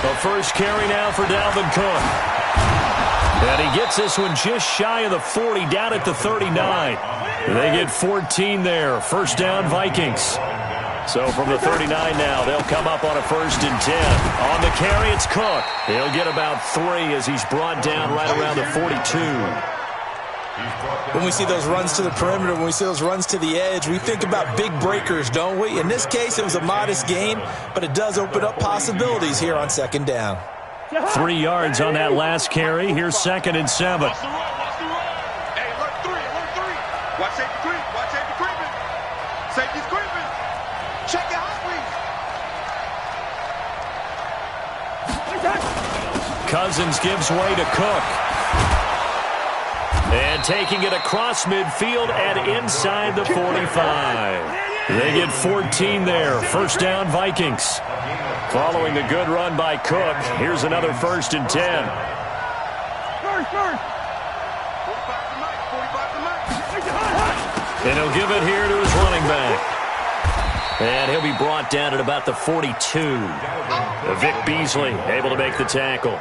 The first carry now for Dalvin Cook. And he gets this one just shy of the 40, down at the 39. They get 14 there. First down, Vikings. So from the 39 now, they'll come up on a 1st and 10. On the carry, it's Cook. He'll get about 3 as he's brought down right around the 42. When we see those runs to the perimeter, when we see those runs to the edge, we think about big breakers, don't we? In this case, it was a modest gain, but it does open up possibilities here on 2nd down. 3 yards on that last carry. Here's 2nd and 7. Hey, alert 3, alert 3. Watch safety creep, watch safety creeping. Safety's creeping. Check your hot wings. Cousins gives way to Cook. And taking it across midfield and inside the 45. They get 14 there. First down, Vikings. Following the good run by Cook, here's another 1st and 10. And he'll give it here to his running back. And he'll be brought down at about the 42. Vic Beasley able to make the tackle.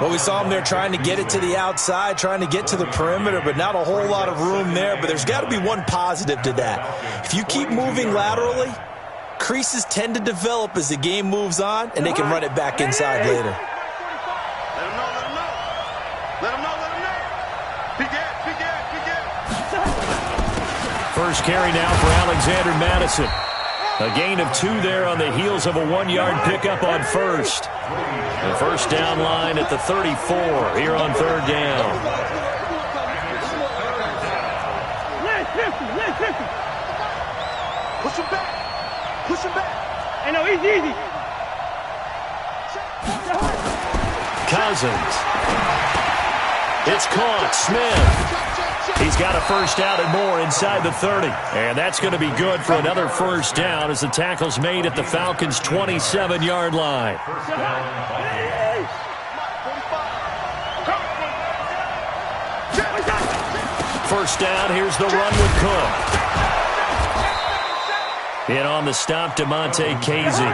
Well, we saw him there trying to get it to the outside, trying to get to the perimeter, but not a whole lot of room there. But there's got to be one positive to that. If you keep moving laterally, creases tend to develop as the game moves on, and they can run it back inside later. Let him know, let him know. Let him know, let him know. Be dead, be dead, be dead. First carry now for Alexander Madison. A gain of 2 there on the heels of a 1-yard pickup on first. The first down line at the 34 here on 3rd down. Push him back. Push him back. I know, easy. Cousins. It's caught. Smith. He's got a first down and more inside the 30. And that's going to be good for another first down as the tackle's made at the Falcons' 27-yard line. First down, here's the run with Cook. In on the stop, DeMonte Casey.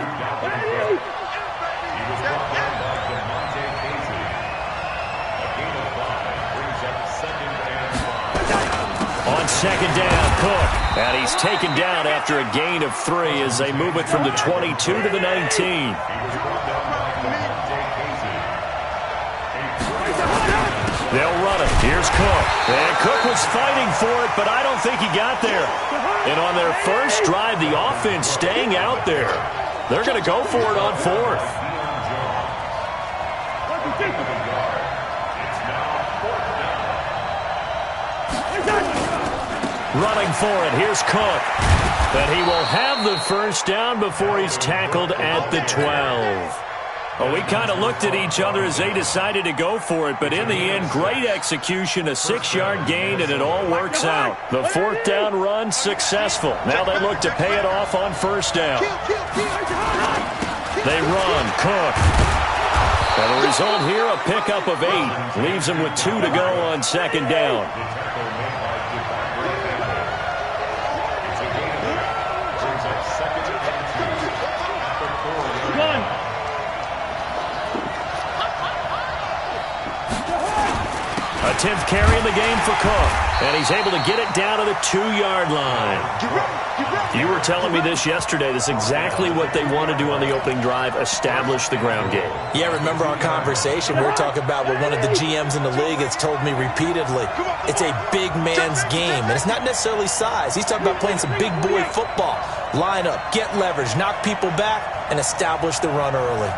On 2nd down, Cook. And he's taken down after a gain of 3 as they move it from the 22 to the 19. They'll run it. Here's Cook. And Cook was fighting for it, but I don't think he got there. And on their first drive, the offense staying out there. They're going to go for it on 4th. Running for it. Here's Cook. But he will have the first down before he's tackled at the 12. Well, we kind of looked at each other as they decided to go for it, but in the end, great execution, a 6-yard gain, and it all works out. The 4th down run successful. Now they look to pay it off on first down. They run. Cook. And the result here, a pickup of 8. Leaves them with 2 to go on 2nd down. A 10th carry in the game for Cook. And he's able to get it down to the 2-yard line. You were telling me this yesterday. This is exactly what they want to do on the opening drive, establish the ground game. Yeah, remember our conversation. We were talking about what one of the GMs in the league has told me repeatedly. It's a big man's game, and it's not necessarily size. He's talking about playing some big boy football. Line up, get leverage, knock people back, and establish the run early.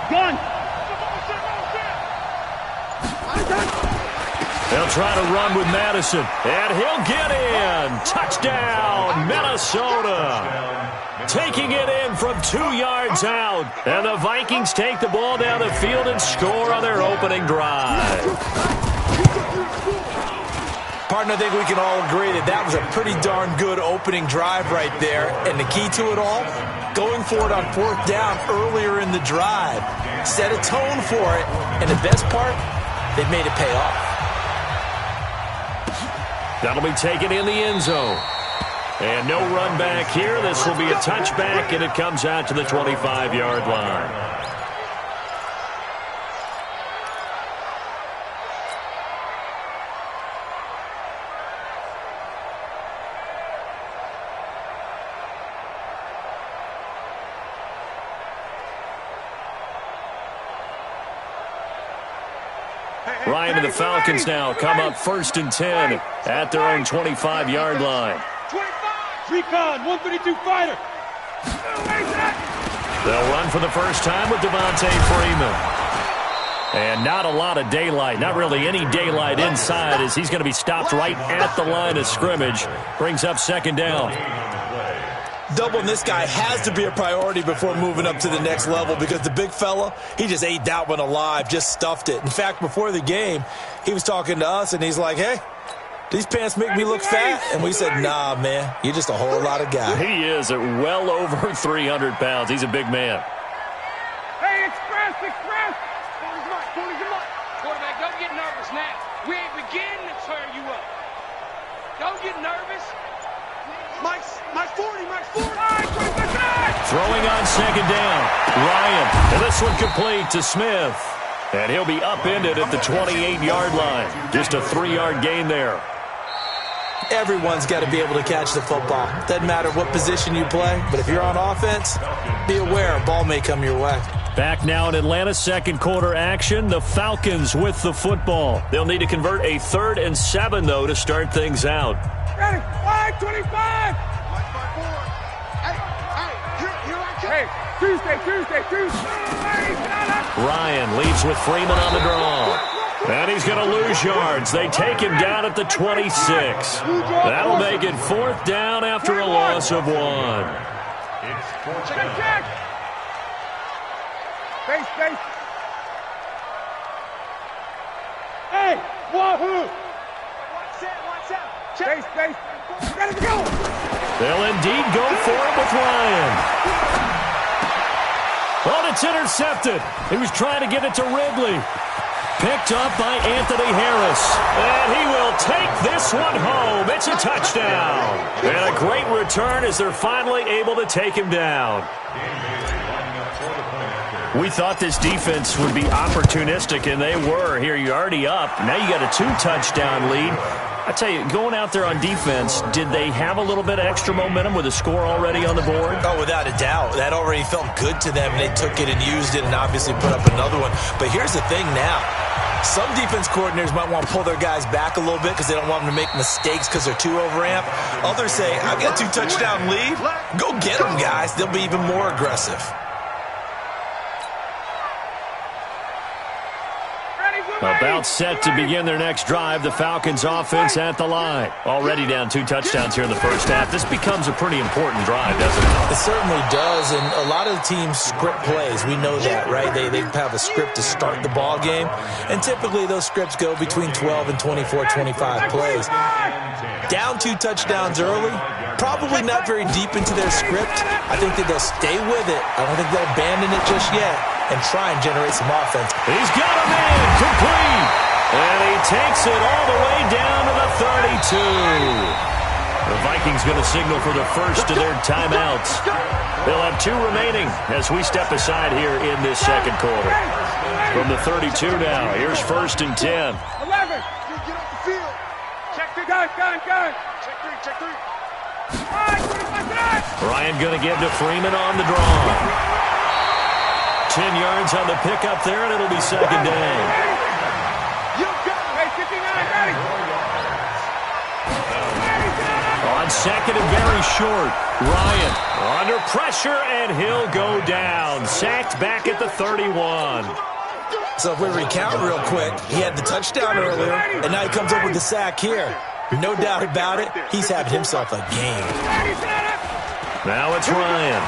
Gun. They'll try to run with Madison, and he'll get in. Touchdown, Minnesota. Taking it in from 2 yards out, and the Vikings take the ball down the field and score on their opening drive. Partner, I think we can all agree that that was a pretty darn good opening drive right there, and the key to it all, going for it on 4th down earlier in the drive. Set a tone for it, and the best part, they've made it pay off. That'll be taken in the end zone. And no run back here. This will be a touchback, and it comes out to the 25-yard line. Ryan and the Falcons now come up 1st and 10 at their own 25-yard line. Recon, 132 fighter. They'll run for the first time with Devontae Freeman. And not a lot of daylight, not really any daylight inside, as he's going to be stopped right at the line of scrimmage. Brings up 2nd down. Doubling this guy has to be a priority before moving up to the next level, because the big fella, he just ate that one alive, just stuffed it. In fact, before the game, he was talking to us, and he's like, hey, these pants make me look fat? And we said, nah, man, you're just a whole lot of guy. He is at well over 300 pounds. He's a big man. Hey, express! 40's mine. Quarterback, don't get nervous now. We ain't beginning to turn you up. Don't get nervous. Mike's 40. Throwing on 2nd down. Ryan. And this one complete to Smith. And he'll be upended at the 28-yard line. Just a 3-yard gain there. Everyone's got to be able to catch the football. Doesn't matter what position you play, but if you're on offense, be aware a ball may come your way. Back now in Atlanta, second quarter action. The Falcons with the football. They'll need to convert a 3rd and 7, though, to start things out. Ready, 525. Hey, Tuesday. Ryan leads with Freeman on the draw. And he's going to lose yards. They take him down at the 26. That'll make it 4th down after a loss of 1. Check. Face. Hey, wahoo! Watch out. Check. Face. Ready to go. They'll indeed go for it with Ryan. Well, it's intercepted. He was trying to get it to Ridley. Picked up by Anthony Harris. And he will take this one home. It's a touchdown. And a great return as they're finally able to take him down. We thought this defense would be opportunistic, and they were. Here, you're already up. Now you got a 2-touchdown lead. I tell you, going out there on defense, did they have a little bit of extra momentum with a score already on the board? Oh, without a doubt. That already felt good to them, and they took it and used it and obviously put up another one. But here's the thing now. Some defense coordinators might want to pull their guys back a little bit because they don't want them to make mistakes because they're too overamped. Others say, I've got a 2-touchdown lead. Go get them, guys. They'll be even more aggressive. About set to begin their next drive. The Falcons offense at the line. Already down 2 touchdowns here in the first half. This becomes a pretty important drive, doesn't it? It certainly does, and a lot of the teams script plays. We know that, right? They have a script to start the ball game, and typically those scripts go between 12 and 24, 25 plays. Down 2 touchdowns early, probably not very deep into their script. I think that they'll stay with it. I don't think they'll abandon it just yet and try and generate some offense. He's got a man complete, and he takes it all the way down to the 32. The Vikings going to signal for the first of their timeouts. They'll have 2 remaining as we step aside here in this second quarter. From the 32 now, here's 1st and 10. 11. Get off the field. Check 3. Gun. Check 3. Ryan going to give to Freeman on the draw. 10 yards on the pickup there, and it'll be 2nd down. On 2nd and very short, Ryan under pressure, and he'll go down. Sacked back at the 31. So if we recount real quick, he had the touchdown earlier, and now he comes up with the sack here. No doubt about it, he's having himself a game. Now it's Ryan.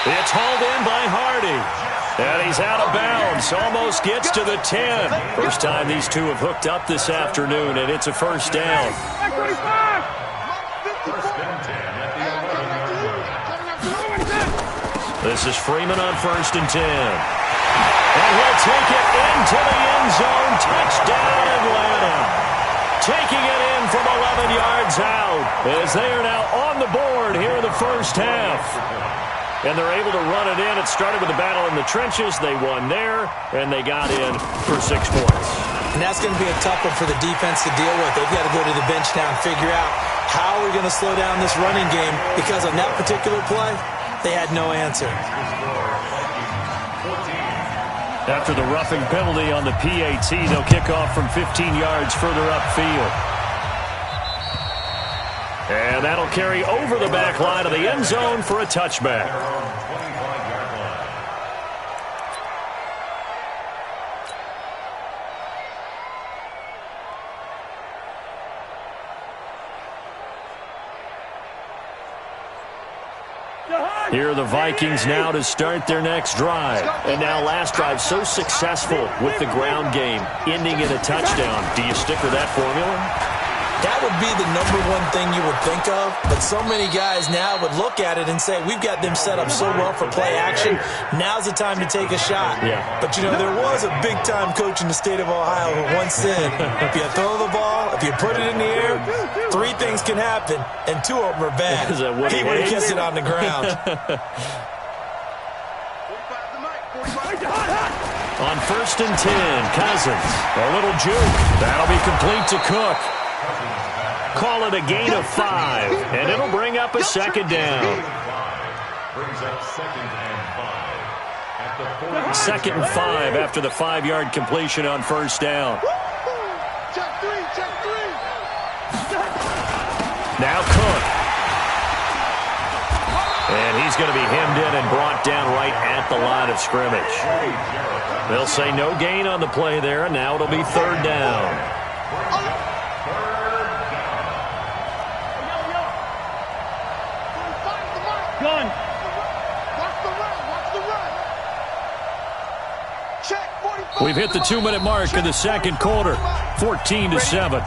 It's hauled in by Hardy. And he's out of bounds. Almost gets to the 10. First time these two have hooked up this afternoon, and it's a 1st down. This is Freeman on 1st and 10. And he'll take it into the end zone. Touchdown, Atlanta. Taking it in from 11 yards out as they are now on the board here in the first half. And they're able to run it in. It started with a battle in the trenches. They won there, and they got in for 6 points. And that's going to be a tough one for the defense to deal with. They've got to go to the bench now and figure out how we're going to slow down this running game, because on that particular play, they had no answer. After the roughing penalty on the PAT, they'll kick off from 15 yards further upfield. And that'll carry over the back line of the end zone for a touchback. Here are the Vikings now to start their next drive. And now last drive so successful with the ground game, ending in a touchdown. Do you stick with that formula? That would be the #1 thing you would think of, but so many guys now would look at it and say, we've got them set up so well for play action, now's the time to take a shot. Yeah. But, you know, there was a big-time coach in the state of Ohio who once said, if you throw the ball, if you put it in the air, 3 things can happen, and 2 of them are bad. He would have kept it on the ground. On 1st and 10, Cousins. A little juke. That'll be complete to Cook. Call it a gain of 5, and it'll bring up a second down. Second and 5 after the 5-yard completion on 1st down. Check 3, check 3. Now Cook. And he's going to be hemmed in and brought down right at the line of scrimmage. They'll say no gain on the play there, and now it'll be 3rd down. Gun. Watch the run. Watch the run. Check 45. We've hit the 2-minute mark in the second quarter. 14-7.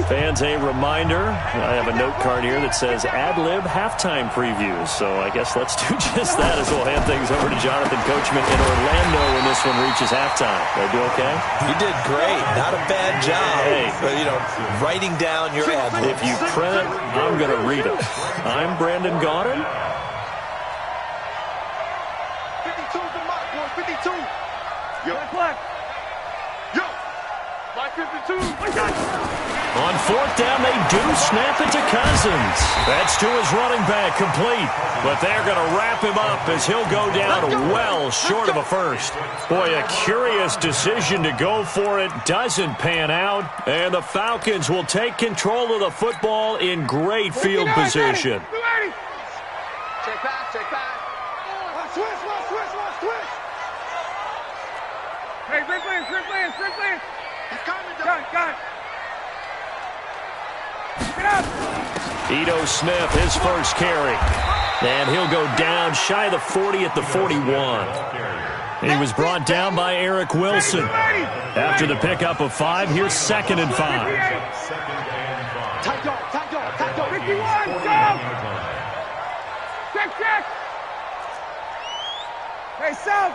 Fans, a reminder, I have a note card here that says ad-lib halftime previews. So I guess let's do just that as we'll hand things over to Jonathan Coachman in Orlando when this one reaches halftime. Did I do okay? You did great. Not a bad job. Hey. But, you know, writing down your ad-libs. If you print it, I'm going to read it. I'm Brandon Gaudin. 52's the mark, boys. 52. Yo. Left. Yo. My 52. On 4th down, they do snap it to Cousins. That's to his running back, complete. But they're going to wrap him up as he'll go down well short of a first. Boy, a curious decision to go for it. Doesn't pan out. And the Falcons will take control of the football in great field position. Check pass, check pass. Watch switch, watch switch, watch switch. Hey, sprint lane. He's coming down. Got it. Ito Smith, his first carry. And he'll go down shy of the 40 at the 41. He was brought down by Eric Wilson. After the pickup of 5, here's 2nd and 5. Tight dog. 51, go! Check. Hey, South.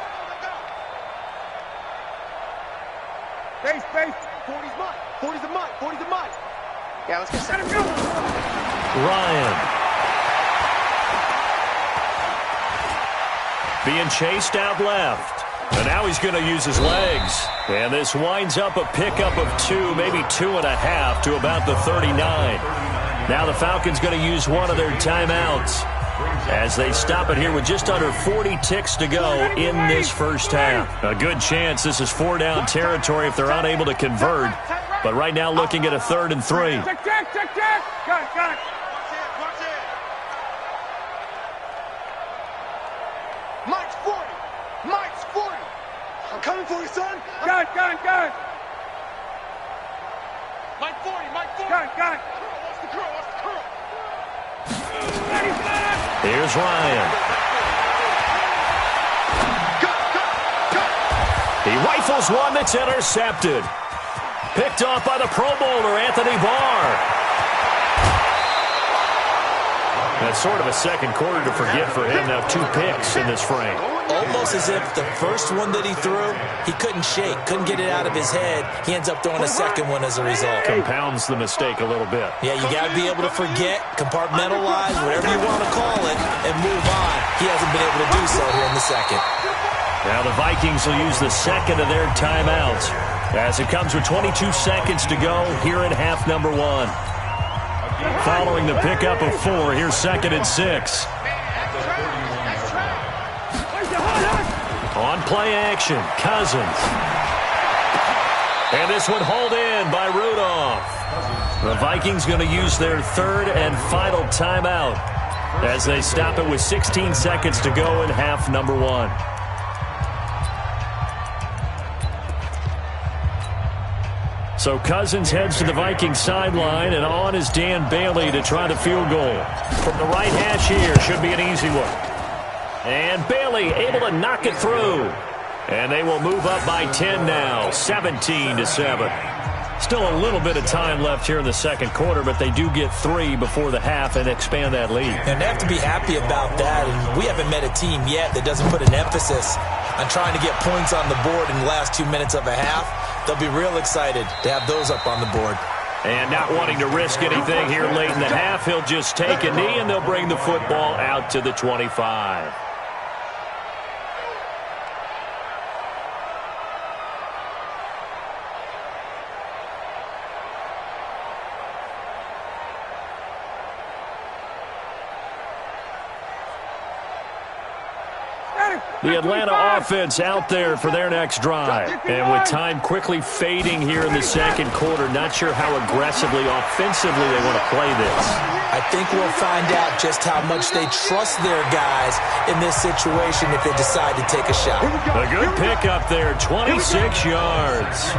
Base. 40's a mud. Yeah, let's get set. Ryan. Being chased out left. And now he's going to use his legs. And this winds up a pickup of 2, maybe 2.5 to about the 39. Now the Falcons going to use one of their timeouts as they stop it here with just under 40 ticks to go in this first half. A good chance this is 4-down territory if they're unable to convert. But right now looking at a 3rd and 3. Check. Got it. Watch it. Mike's 40. I'm coming for you, son. Got it. Mike 40, Mike 40. Got it. Watch the curl, watch the curl. Here's Ryan. He rifles one that's intercepted. Picked off by the Pro Bowler, Anthony Barr. That's sort of a second quarter to forget for him. Now 2 picks in this frame. Almost as if the first one that he threw, he couldn't shake, couldn't get it out of his head. He ends up throwing a second one as a result. Compounds the mistake a little bit. Yeah, you got to be able to forget, compartmentalize, whatever you want to call it, and move on. He hasn't been able to do so here in the second. Now the Vikings will use the second of their timeouts as it comes with 22 seconds to go here in half number 1. Following the pickup of 4, here's 2nd and 6. On play action, Cousins. And this one hauled in by Rudolph. The Vikings going to use their 3rd and final timeout as they stop it with 16 seconds to go in half number 1. So Cousins heads to the Vikings sideline, and on is Dan Bailey to try the field goal. From the right hash here, should be an easy one. And Bailey able to knock it through. And they will move up by 10 now, 17-7. Still a little bit of time left here in the second quarter, but they do get 3 before the half and expand that lead. And they have to be happy about that. And we haven't met a team yet that doesn't put an emphasis on trying to get points on the board in the last 2 minutes of a half. They'll be real excited to have those up on the board. And not wanting to risk anything here late in the half, he'll just take a knee and they'll bring the football out to the 25. The Atlanta offense out there for their next drive. And with time quickly fading here in the second quarter, not sure how aggressively, offensively they want to play this. I think we'll find out just how much they trust their guys in this situation if they decide to take a shot. A good pickup there, 26 yards.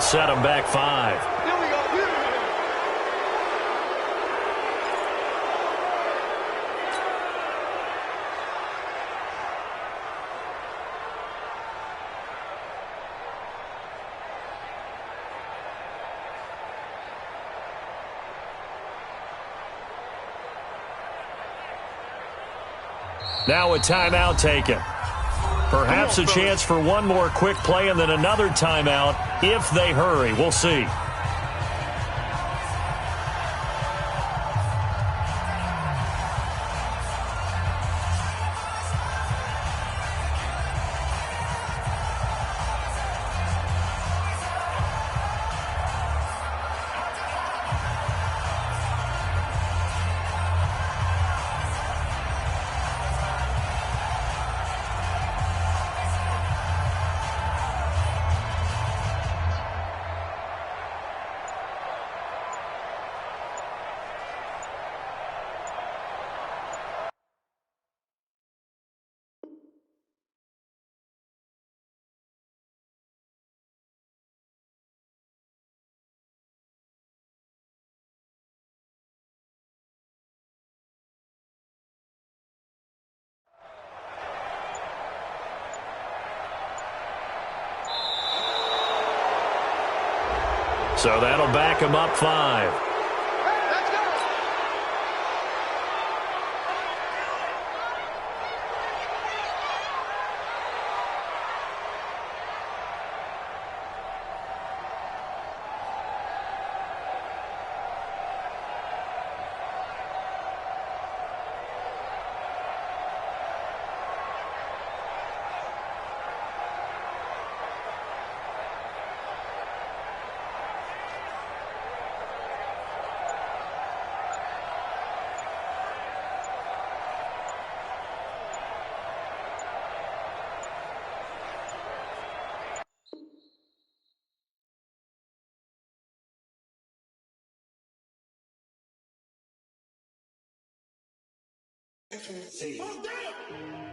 Set them back 5. Now a timeout taken. Perhaps a chance for one more quick play and then another timeout if they hurry. We'll see. So that'll back him up 5. Oh, damn!